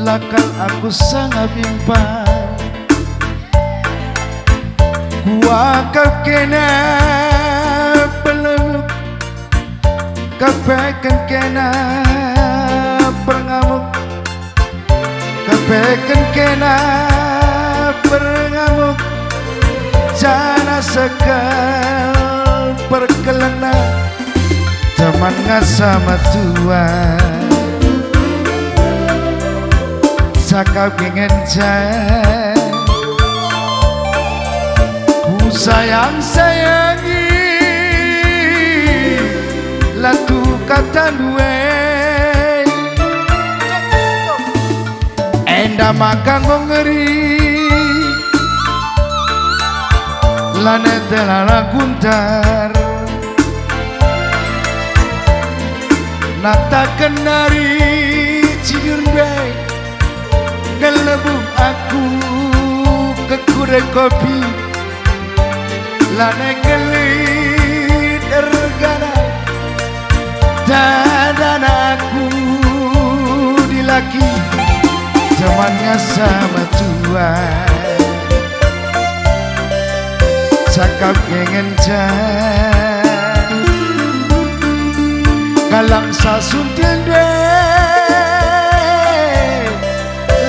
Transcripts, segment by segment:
Lakal aku sangat bimbang, gua kena peluk, kepeken kena pengamuk, kepeken kena pengamuk, jana sekal perkelena, teman ngasama Tuhan. Cakap ingin jaya, ku sayang-sayangi, latu kata duwe, enda makan ngeri, lane telala guntar, nata kenari cigur baik. Ngelebu aku ke kurai kopi, lane ngelit ergana, dan aku dilaki, temannya sama Tuhan. Cakap ingin jan, galang sasuntil deh.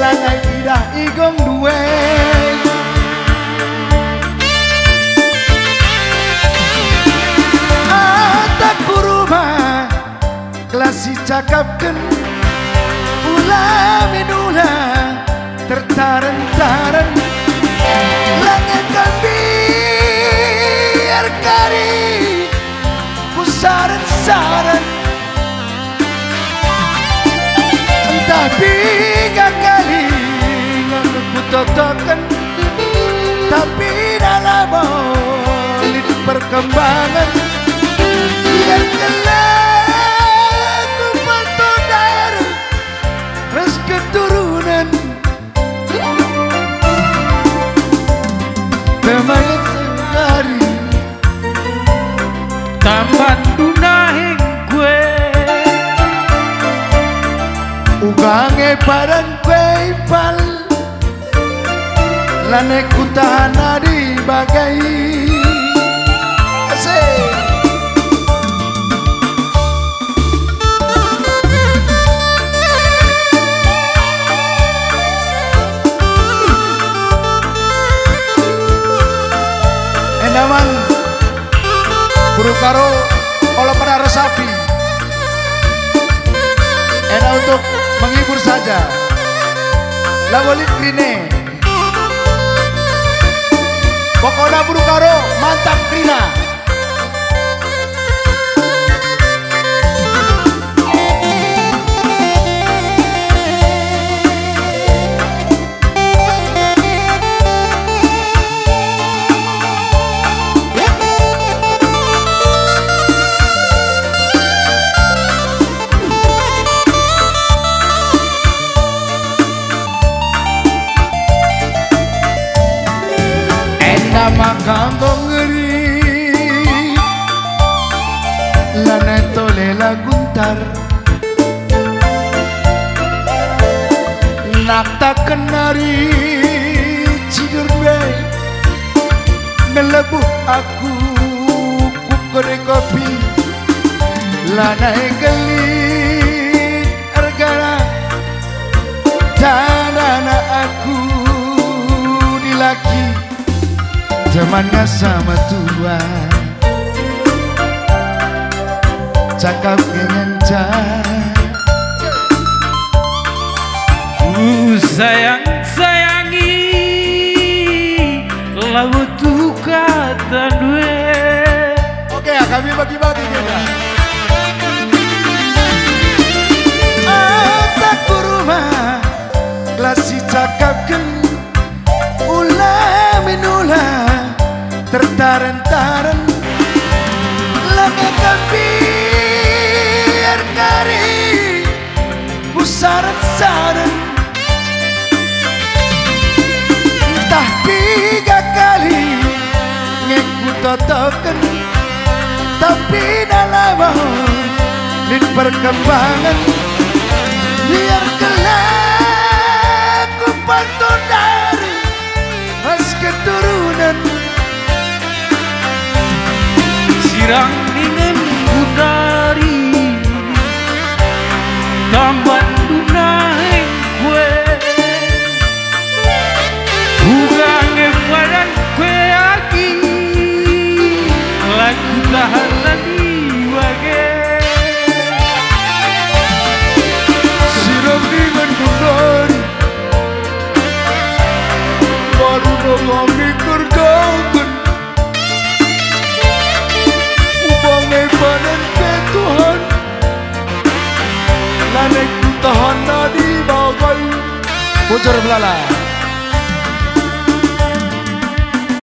Lanai idah igong duwe, atak kuruma klasi cakapkan, ulah minula tertaran-taran, langit kan biar kari pusaran-saran, entah tiga kali ku totokan, tapi dalam molit perkembangan, biar kelak ku pantau daerah res keturunan, temannya sehari tamban dunahing gue, ugange padan kue ipal, lane kutana di bagai asik. Endaman buru karo olah pada resapi, enak untuk menghibur saja. Lagolit krine, pokoknya buru karo mantap krina. Makan ngeri, lana tolela guntar, nakta kenari cigur baik, ngelebu aku kukore kopi, lana gelit ergana, tanana aku dilaki, temannya sama Tuhan. Cakap ingin sayang-sayangi, lagu tuh kata dua. Oke, kami bagi-bagi kita. Tak kuruma klasi cakapkan, ulah minula tertaran-taran, langitkan biar kari pusaran-saran, entah tiga kali ngekut totokan, tapi dalam lin perkembangan, biar kelak Barang ingin putari Tamban dunahing kue Bukange padan kue aki Lagu tahan tadi wage Siram dengan putari baru nongami kerjakan ubangai badan ke Tuhan lanek tahan nadi bagai bocor belala